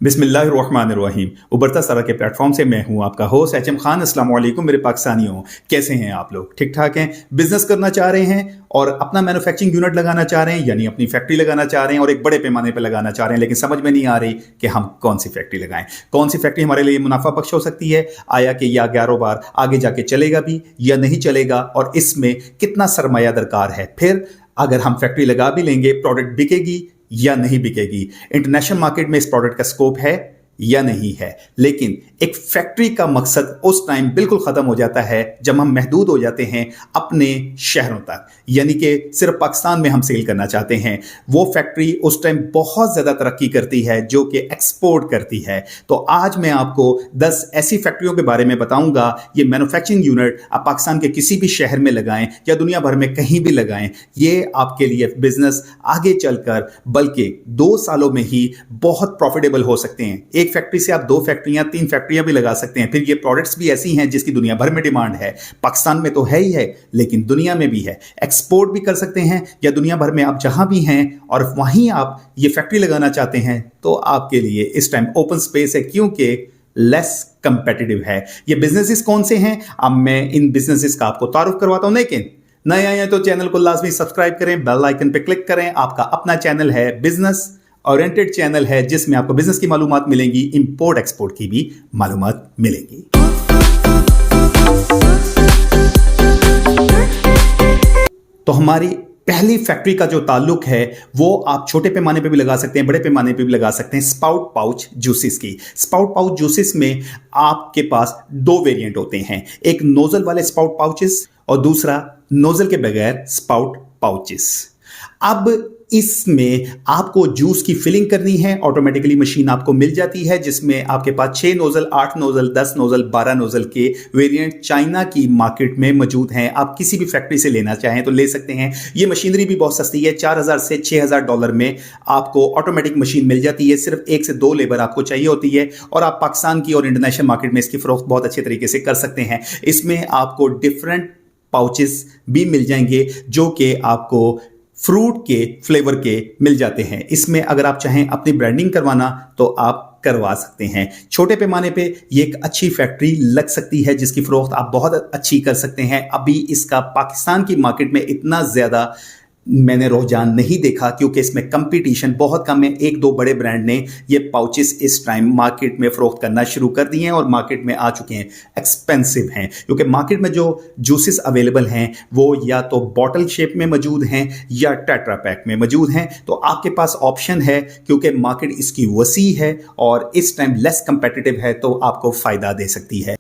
बिस्मिल्लाहिर्रहमानिर्रहीम। उबरता सरा के प्लेटफॉर्म से मैं हूं आपका होस्ट एचएम खान। अस्सलाम वालेकुम मेरे पाकिस्तानियों, कैसे हैं आप लोग? ठीक ठाक हैं? बिजनेस करना चाह रहे हैं और अपना मैन्युफैक्चरिंग यूनिट लगाना चाह रहे हैं, यानी अपनी फैक्ट्री लगाना चाह रहे हैं और एक बड़े पैमाने पर लगाना चाह रहे हैं, लेकिन समझ में नहीं आ रही कि हम कौन सी फैक्ट्री लगाएं, कौन सी फैक्ट्री हमारे लिए मुनाफा बख्श हो सकती है, आया कि यह कारोबार आगे जाके चलेगा भी या नहीं चलेगा और इसमें कितना सरमाया दरकार है। फिर अगर हम फैक्ट्री लगा भी लेंगे, प्रोडक्ट बिकेगी या नहीं बिकेगी, इंटरनेशनल मार्केट में इस प्रोडक्ट का स्कोप है या नहीं है। लेकिन एक फैक्ट्री का मकसद उस टाइम बिल्कुल खत्म हो जाता है जब हम महदूद हो जाते हैं अपने शहरों तक, यानी कि सिर्फ पाकिस्तान में हम सेल करना चाहते हैं। वो फैक्ट्री उस टाइम बहुत ज्यादा तरक्की करती है जो कि एक्सपोर्ट करती है। तो आज मैं आपको 10 ऐसी फैक्ट्रियों के बारे में बताऊंगा। ये मैन्युफैक्चरिंग यूनिट आप पाकिस्तान के किसी भी शहर में लगाएं या दुनिया भर में कहीं भी लगाएं, ये आपके लिए बिजनेस आगे चलकर बल्कि 2 सालों में ही बहुत प्रॉफिटेबल हो सकते हैं। एक फैक्ट्री से आप 2 फैक्ट्रियां 3 फैक्ट्रियां भी लगा सकते हैं। फिर ये प्रोडक्ट्स भी ऐसी हैं जिसकी दुनिया भर में डिमांड है। पाकिस्तान में तो है ही है, लेकिन दुनिया में भी है। एक्सपोर्ट भी कर सकते हैं या दुनिया भर में आप जहां भी हैं और वहीं आप ये फैक्ट्री लगाना चाहते हैं तो आपके लिए इस टाइम ओपन स्पेस है, क्योंकि लेस कंपेटिटिव है। ये बिजनेसेस कौन से हैं, अब मैं इन बिजनेसेस का आपको तारुफ करवाता हूं। लेकिन नए आए हैं तो चैनल को लाजमी सब्सक्राइब करें, बेल आइकन पे क्लिक करें। आपका अपना चैनल है, बिजनेस ओरिएंटेड चैनल है, जिसमें आपको बिजनेस की मालूमात मिलेंगी, इंपोर्ट एक्सपोर्ट की भी मालूमात मिलेंगी। तो हमारी पहली फैक्ट्री का जो ताल्लुक है वो आप छोटे पैमाने पे भी लगा सकते हैं, बड़े पैमाने पे भी लगा सकते हैं। स्पाउट पाउच जूसेस की। स्पाउट पाउच जूसेस में आपके पास 2 वेरिएंट होते हैं, एक नोजल वाले स्पाउट पाउचेस और दूसरा नोजल के बगैर स्पाउट पाउचेस। अब इसमें आपको जूस की फिलिंग करनी है, ऑटोमेटिकली मशीन आपको मिल जाती है जिसमें आपके पास 6 नोजल, 8 नोजल, 10 नोजल, 12 नोजल के वेरिएंट चाइना की मार्केट में मौजूद हैं। आप किसी भी फैक्ट्री से लेना चाहें तो ले सकते हैं। ये मशीनरी भी बहुत सस्ती है, $4000 से $6000 में आपको ऑटोमेटिक मशीन मिल जाती है। सिर्फ 1 से 2 लेबर आपको चाहिए होती है और आप पाकिस्तान की और इंटरनेशनल मार्केट में इसकी फरोख्त बहुत अच्छे तरीके से कर सकते हैं। इसमें आपको डिफरेंट पाउचेस भी मिल जाएंगे जो कि आपको फ्रूट के फ्लेवर के मिल जाते हैं। इसमें अगर आप चाहें अपनी ब्रांडिंग करवाना तो आप करवा सकते हैं। छोटे पैमाने पे ये एक अच्छी फैक्ट्री लग सकती है जिसकी फरोख्त आप बहुत अच्छी कर सकते हैं। अभी इसका पाकिस्तान की मार्केट में इतना ज्यादा मैंने रुझान नहीं देखा क्योंकि इसमें कंपटीशन बहुत कम है। 1-2 बड़े ब्रांड ने ये पाउचेस इस टाइम मार्केट में फरोख्त करना शुरू कर दिए हैं और मार्केट में आ चुके हैं। एक्सपेंसिव हैं क्योंकि मार्केट में जो जूसेस अवेलेबल हैं वो या तो बॉटल शेप में मौजूद हैं या टेट्रा पैक में मौजूद हैं। तो आपके पास ऑप्शन है क्योंकि मार्केट इसकी वसी है और इस टाइम लेस कंपेटिटिव है, तो आपको फायदा दे सकती है।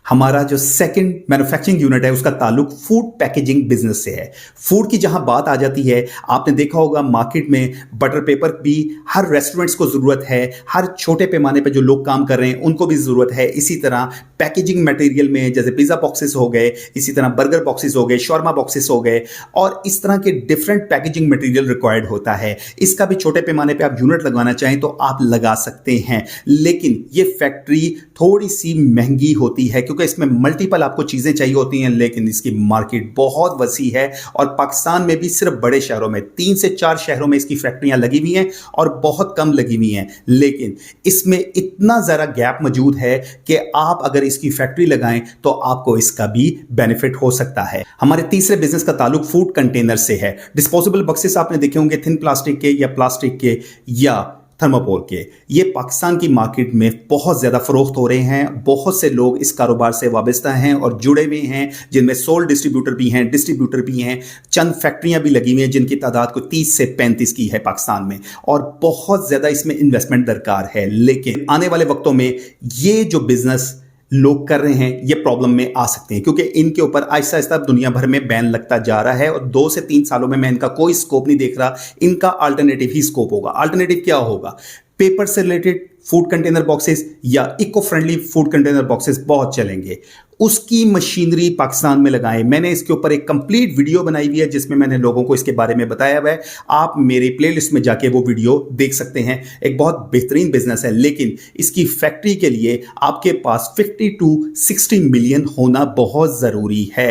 हमारा जो सेकंड मैन्युफैक्चरिंग यूनिट है उसका ताल्लुक फूड पैकेजिंग बिजनेस से है। फूड की जहां बात आ जाती है, आपने देखा होगा मार्केट में बटर पेपर भी हर रेस्टोरेंट्स को जरूरत है, हर छोटे पैमाने पे जो लोग काम कर रहे हैं उनको भी जरूरत है। इसी तरह पैकेजिंग मटेरियल में जैसे पिज्जा बॉक्सेस हो गए, इसी तरह बर्गर बॉक्सेस हो गए, शॉर्मा बॉक्सेस हो गए और इस तरह के डिफरेंट पैकेजिंग मटेरियल रिक्वायर्ड होता है। इसका भी छोटे पैमाने पे आप यूनिट लगवाना चाहें तो आप लगा सकते हैं, लेकिन ये फैक्ट्री थोड़ी सी महंगी होती है क्योंकि इसमें मल्टीपल आपको चीजें चाहिए होती हैं, लेकिन इसकी मार्केट बहुत वसी है और पाकिस्तान में भी सिर्फ बड़े शहरों में 3 से 4 शहरों में इसकी फैक्ट्रियां लगी हुई हैं और बहुत कम लगी हुई हैं। लेकिन इसमें इतना ज़रा गैप मौजूद है कि आप अगर इसकी फैक्ट्री लगाएं तो आपको इसका भी बेनिफिट हो सकता है। हमारे तीसरे बिजनेस का ताल्लुक फूड कंटेनर से है। डिस्पोजेबल बॉक्सेस आपने देखे होंगे, थिन प्लास्टिक के या प्लास्टिक के या थर्माकोल के। ये पाकिस्तान की मार्केट में बहुत ज्यादा फरोख्त हो रहे हैं। बहुत से लोग इस कारोबार से वाबस्ता हैं और जुड़े हुए हैं, जिनमें सोल डिस्ट्रीब्यूटर भी हैं, डिस्ट्रीब्यूटर भी हैं। चंद फैक्ट्रियां भी लगी हुई हैं जिनकी तादाद को 30 से 35 की है पाकिस्तान में और बहुत ज्यादा इसमें इन्वेस्टमेंट दरकार है। लेकिन आने वाले वक्तों में ये जो बिजनेस लोग कर रहे हैं ये प्रॉब्लम में आ सकते हैं क्योंकि इनके ऊपर आहिस्ता आहिस्ता दुनिया भर में बैन लगता जा रहा है और 2 से 3 सालों में मैं इनका कोई स्कोप नहीं देख रहा। इनका अल्टरनेटिव ही स्कोप होगा। अल्टरनेटिव क्या होगा? पेपर से रिलेटेड फूड कंटेनर बॉक्सेस या eco friendly food container boxes बहुत चलेंगे। उसकी मशीनरी पाकिस्तान में लगाएं। मैंने इसके ऊपर एक कंप्लीट वीडियो बनाई हुई है जिसमें मैंने लोगों को इसके बारे में बताया हुआ है। आप मेरे प्लेलिस्ट में जाके वो वीडियो देख सकते हैं। एक बहुत बेहतरीन बिजनेस है, लेकिन इसकी फैक्ट्री के लिए आपके पास 50 to 60 मिलियन होना बहुत जरूरी है।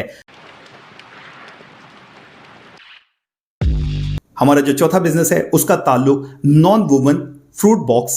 हमारा जो चौथा बिजनेस है उसका ताल्लुक non woven fruit box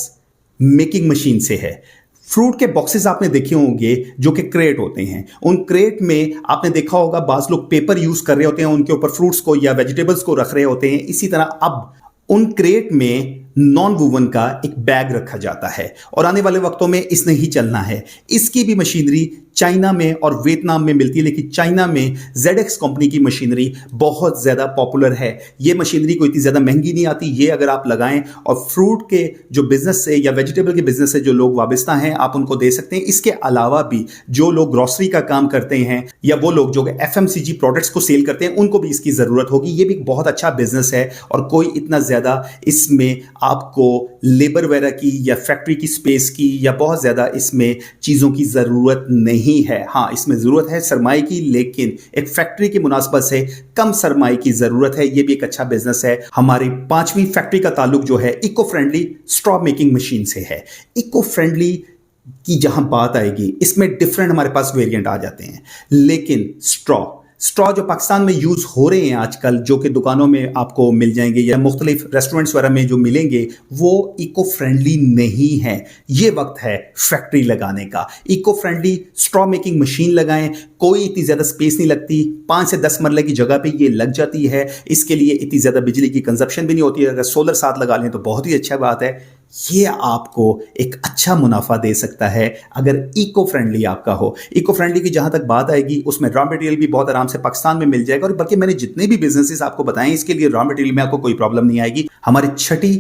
making machine से है। फ्रूट के बॉक्सेस आपने देखे होंगे जो कि क्रेट होते हैं, उन क्रेट में आपने देखा होगा बाज लोग पेपर यूज कर रहे होते हैं, उनके ऊपर फ्रूट्स को या वेजिटेबल्स को रख रहे होते हैं। इसी तरह अब उन क्रेट में नॉन वूवन का एक बैग रखा जाता है और आने वाले वक्तों में इसने ही चलना है। इसकी भी मशीनरी चाइना में और वियतनाम में मिलती है, लेकिन चाइना में ZX कंपनी की मशीनरी बहुत ज़्यादा पॉपुलर है। ये मशीनरी कोई इतनी ज़्यादा महंगी नहीं आती, ये अगर आप लगाएं और फ्रूट के जो बिजनेस से या वेजिटेबल के बिजनेस से जो लोग वाबस्ता हैं आप उनको दे सकते हैं। इसके अलावा भी जो लोग ग्रोसरी का काम करते हैं या वो लोग जो FMCG प्रोडक्ट्स को सेल करते हैं उनको भी इसकी ज़रूरत होगी। ये भी एक बहुत अच्छा बिजनेस है और कोई इतना ज़्यादा इसमें आपको लेबर वगैरह की या फैक्ट्री की स्पेस की या बहुत ज़्यादा इसमें चीज़ों की ज़रूरत नहीं है। हाँ, इसमें ज़रूरत है सरमाए की, लेकिन एक फैक्ट्री की मुनासबत से कम सरमाए की ज़रूरत है। ये भी एक अच्छा बिजनेस है। हमारी 5वीं फैक्ट्री का ताल्लुक जो है eco friendly straw making machine से है। इको फ्रेंडली की जहां बात आएगी इसमें डिफरेंट हमारे पास वेरिएंट आ जाते हैं, लेकिन स्ट्रॉ जो पाकिस्तान में यूज हो रहे हैं आजकल, जो कि दुकानों में आपको मिल जाएंगे या मुख्तलिफ रेस्टोरेंट्स वगैरह में जो मिलेंगे, वो इको फ्रेंडली नहीं है। ये वक्त है फैक्ट्री लगाने का। Eco friendly straw making machine लगाएं। कोई इतनी ज़्यादा स्पेस नहीं लगती, 5 से 10 मरले की जगह पे ये लग जाती है। इसके लिए इतनी ज़्यादा बिजली की कंजप्शन भी नहीं होती है। अगर सोलर साथ लगा लें तो बहुत ही अच्छा बात है। ये आपको एक अच्छा मुनाफा दे सकता है अगर इको फ्रेंडली आपका हो। इको फ्रेंडली की जहां तक बात आएगी उसमें रॉ मटेरियल भी बहुत आराम से पाकिस्तान में मिल जाएगा और बल्कि मैंने जितने भी बिजनेसेस आपको बताएं इसके लिए रॉ मटेरियल में आपको कोई प्रॉब्लम नहीं आएगी। हमारी 6ठी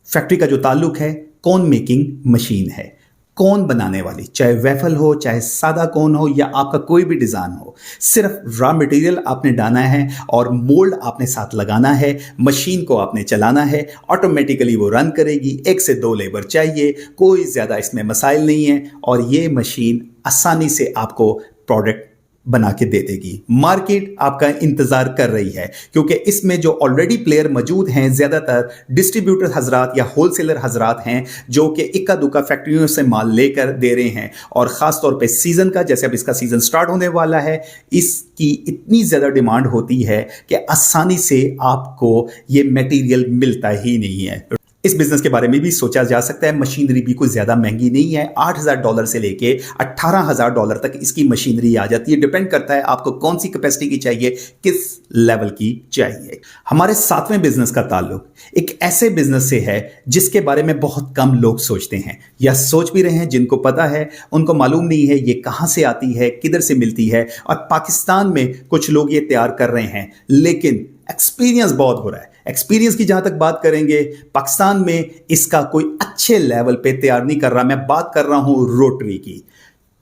फैक्ट्री का जो ताल्लुक है कोन मेकिंग मशीन है। कोन बनाने वाली, चाहे वेफल हो चाहे सादा कोन हो या आपका कोई भी डिजाइन हो, सिर्फ रॉ मटेरियल आपने डालना है और मोल्ड आपने साथ लगाना है। मशीन को आपने चलाना है, ऑटोमेटिकली वो रन करेगी। 1 से 2 लेबर चाहिए, कोई ज्यादा इसमें मसाइल नहीं है और ये मशीन आसानी से आपको प्रोडक्ट बना के दे देगी। मार्केट आपका इंतजार कर रही है क्योंकि इसमें जो ऑलरेडी प्लेयर मौजूद हैं ज्यादातर डिस्ट्रीब्यूटर हजरात या होलसेलर हजरात हैं जो कि इक्का दुक्का फैक्ट्रियों से माल लेकर दे रहे हैं। और खास तौर पे सीजन का, जैसे अब इसका सीजन स्टार्ट होने वाला है, इसकी इतनी ज्यादा डिमांड होती है कि आसानी से आपको ये मटेरियल मिलता ही नहीं है। इस बिजनेस के बारे में भी सोचा जा सकता है। मशीनरी भी कोई ज्यादा महंगी नहीं है। $8,000 से लेके $18,000 तक इसकी मशीनरी आ जाती है। डिपेंड करता है आपको कौन सी कैपेसिटी की चाहिए, किस लेवल की चाहिए। हमारे 7वें बिजनेस का ताल्लुक एक ऐसे बिजनेस से है जिसके बारे में बहुत कम लोग सोचते हैं या सोच भी रहे हैं। जिनको पता है उनको मालूम नहीं है ये कहां से आती है, किधर से मिलती है। और पाकिस्तान में कुछ लोग ये तैयार कर रहे हैं, लेकिन एक्सपीरियंस बहुत हो रहा है। एक्सपीरियंस की जहां तक बात करेंगे, पाकिस्तान में इसका कोई अच्छे लेवल पे तैयार नहीं कर रहा। मैं बात कर रहा हूं रोटरी की।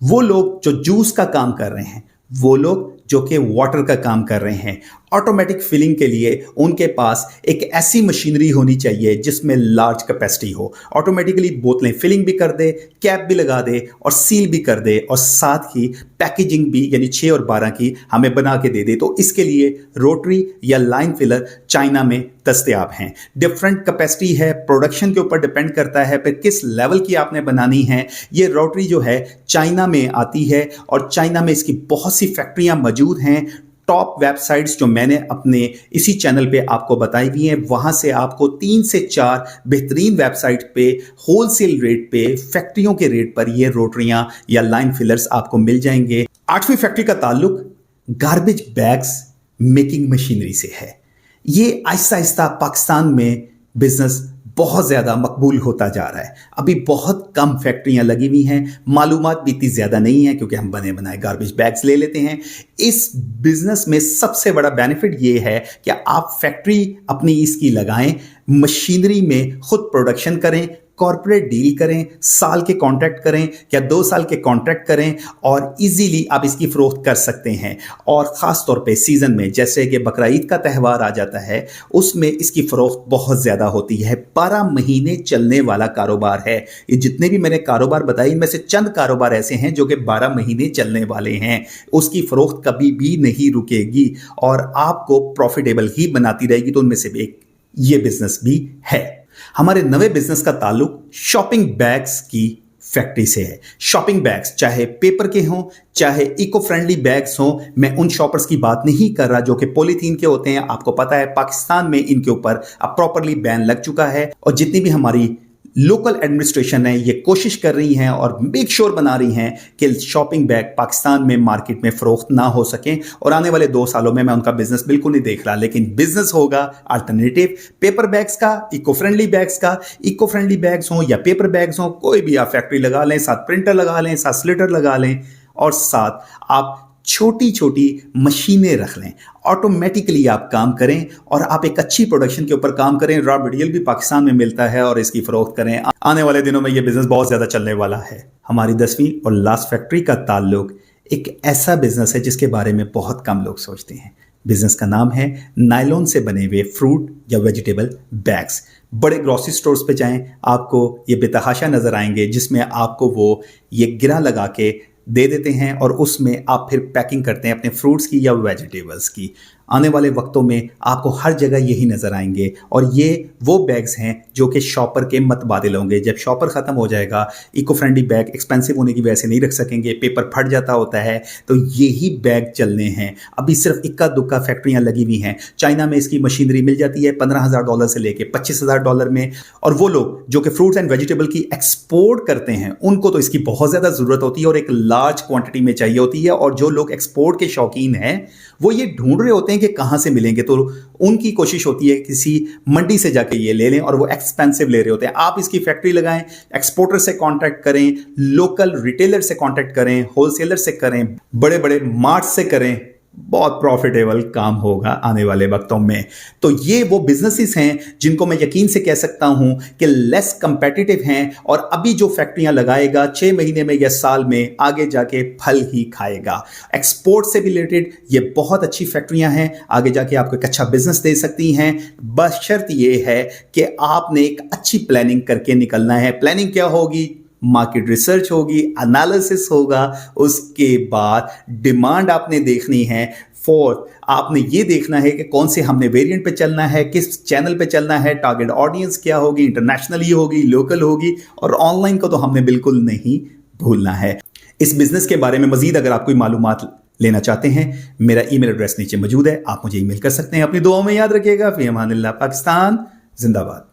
वो लोग जो जूस का काम कर रहे हैं, वो लोग जो कि वाटर का काम कर रहे हैं, ऑटोमेटिक फिलिंग के लिए उनके पास एक ऐसी मशीनरी होनी चाहिए जिसमें लार्ज कैपेसिटी हो। ऑटोमेटिकली बोतलें फिलिंग भी कर दे, कैप भी लगा दे और सील भी कर दे और साथ ही पैकेजिंग भी यानी 6 और 12 की हमें बना के दे दे। तो इसके लिए रोटरी या लाइन फिलर चाइना में दस्तयाब हैं। डिफरेंट कैपेसिटी है, प्रोडक्शन के ऊपर डिपेंड करता है फिर किस लेवल की आपने बनानी है। ये रोटरी जो है चाइना में आती है और चाइना में इसकी बहुत सी फैक्ट्रियां मौजूद हैं। टॉप वेबसाइट्स जो मैंने अपने इसी चैनल पे आपको बताई हुई हैं, वहां से आपको 3 से 4 बेहतरीन वेबसाइट पे होलसेल रेट पे, फैक्ट्रियों के रेट पर ये रोटरियां या लाइन फिलर्स आपको मिल जाएंगे। 8वीं फैक्ट्री का ताल्लुक गार्बेज बैग्स मेकिंग मशीनरी से है। ये आहिस्ता आहिस्ता पाकिस्तान में बिजनेस बहुत ज़्यादा मकबूल होता जा रहा है। अभी बहुत कम फैक्ट्रियां लगी हुई हैं, मालूमात भी इतनी ज़्यादा नहीं है क्योंकि हम बने बनाए गार्बेज बैग्स ले लेते हैं। इस बिजनेस में सबसे बड़ा बेनिफिट ये है कि आप फैक्ट्री अपनी इसकी लगाएं, मशीनरी में खुद प्रोडक्शन करें, कॉर्पोरेट डील करें, साल के कॉन्ट्रैक्ट करें या 2 साल के कॉन्ट्रैक्ट करें और इजीली आप इसकी फरोख्त कर सकते हैं। और ख़ास तौर पे सीज़न में, जैसे कि बकरा ईद का त्यौहार आ जाता है, उसमें इसकी फरोख्त बहुत ज़्यादा होती है। 12 महीने चलने वाला कारोबार है। ये जितने भी मैंने कारोबार बताए इनमें से चंद कारोबार ऐसे हैं जो कि 12 महीने चलने वाले हैं। उसकी फरोख्त कभी भी नहीं रुकेगी और आपको प्रॉफिटेबल ही बनाती रहेगी। तो उनमें से एक ये बिजनेस भी है। हमारे नवे बिजनेस का ताल्लुक शॉपिंग बैग्स की फैक्ट्री से है। शॉपिंग बैग्स चाहे पेपर के हों चाहे इको फ्रेंडली बैग्स हों, मैं उन शॉपर्स की बात नहीं कर रहा जो कि पॉलीथीन के होते हैं। आपको पता है पाकिस्तान में इनके ऊपर अब प्रॉपरली बैन लग चुका है और जितनी भी हमारी लोकल एडमिनिस्ट्रेशन है ये कोशिश कर रही हैं और मेक श्योर बना रही हैं कि शॉपिंग बैग पाकिस्तान में मार्केट में फरोख्त ना हो सकें। और आने वाले 2 सालों में मैं उनका बिजनेस बिल्कुल नहीं देख रहा, लेकिन बिजनेस होगा अल्टरनेटिव पेपर बैग्स का, इको फ्रेंडली बैग्स का। इको फ्रेंडली बैग्स हों या पेपर बैग्स हों, कोई भी आप फैक्ट्री लगा लें, साथ प्रिंटर लगा लें, साथ स्लिटर लगा लें और साथ आप छोटी छोटी मशीनें रख लें। ऑटोमेटिकली आप काम करें और आप एक अच्छी प्रोडक्शन के ऊपर काम करें। रॉ मटेरियल भी पाकिस्तान में मिलता है और इसकी फरोख्त करें। आने वाले दिनों में यह बिजनेस बहुत ज्यादा चलने वाला है। हमारी 10वीं और लास्ट फैक्ट्री का ताल्लुक एक ऐसा बिजनेस है जिसके बारे में बहुत कम लोग सोचते हैं। बिजनेस का नाम है नायलॉन से बने हुए फ्रूट या वेजिटेबल बैग्स। बड़े ग्रोसरी स्टोर्स पे जाएं, आपको ये बेतहाशा नजर आएंगे जिसमें आपको वो ये गिरा लगा के दे देते हैं और उसमें आप फिर पैकिंग करते हैं अपने फ्रूट्स की या वेजिटेबल्स की। आने वाले वक्तों में आपको हर जगह यही नज़र आएंगे और ये वो बैग्स हैं जो कि शॉपर के मतबादिल होंगे। जब शॉपर ख़त्म हो जाएगा, इको फ्रेंडली बैग एक्सपेंसिव होने की वजह से नहीं रख सकेंगे, पेपर फट जाता होता है, तो यही बैग चलने हैं। अभी सिर्फ इक्का दुक्का फैक्ट्रियाँ लगी हुई हैं। चाइना में इसकी मशीनरी मिल जाती है $15,000 से लेके $25,000 में। और वो लोग जो कि फ्रूट्स एंड वेजिटेबल की एक्सपोर्ट करते हैं उनको तो इसकी बहुत ज़्यादा ज़रूरत होती है और एक लार्ज क्वांटिटी में चाहिए होती है। और जो लोग एक्सपोर्ट के शौकीन हैं वो ये ढूंढ रहे होते हैं कि कहां से मिलेंगे, तो उनकी कोशिश होती है किसी मंडी से जाके ये ले लें और वो एक्सपेंसिव ले रहे होते हैं। आप इसकी फैक्ट्री लगाएं, एक्सपोर्टर से कांटेक्ट करें, लोकल रिटेलर से कांटेक्ट करें, होलसेलर से करें, बड़े बड़े मार्ट से करें, बहुत प्रॉफिटेबल काम होगा आने वाले वक्तों में। तो ये वो बिजनेसेस हैं जिनको मैं यकीन से कह सकता हूं कि लेस कंपेटिटिव हैं और अभी जो फैक्ट्रियां लगाएगा 6 महीने में या साल में आगे जाके फल ही खाएगा। एक्सपोर्ट से रिलेटेड ये बहुत अच्छी फैक्ट्रियां हैं, आगे जाके आपको एक अच्छा बिजनेस दे सकती हैं। बस शर्त ये है कि आपने एक अच्छी प्लानिंग करके निकलना है। प्लानिंग क्या होगी? मार्केट रिसर्च होगी, एनालिसिस होगा, उसके बाद डिमांड आपने देखनी है। फोर्थ, आपने ये देखना है कि कौन से हमने वेरिएंट पे चलना है, किस चैनल पे चलना है, टारगेट ऑडियंस क्या होगी, इंटरनेशनली होगी, लोकल होगी, और ऑनलाइन को तो हमने बिल्कुल नहीं भूलना है। इस बिजनेस के बारे में मजीद अगर आप कोई मालूमात लेना चाहते हैं, मेरा ईमेल एड्रेस नीचे मौजूद है, आप मुझे ईमेल कर सकते हैं। अपनी दुआओं में याद रखिएगा। फी अमानिल्लाह। पाकिस्तान जिंदाबाद।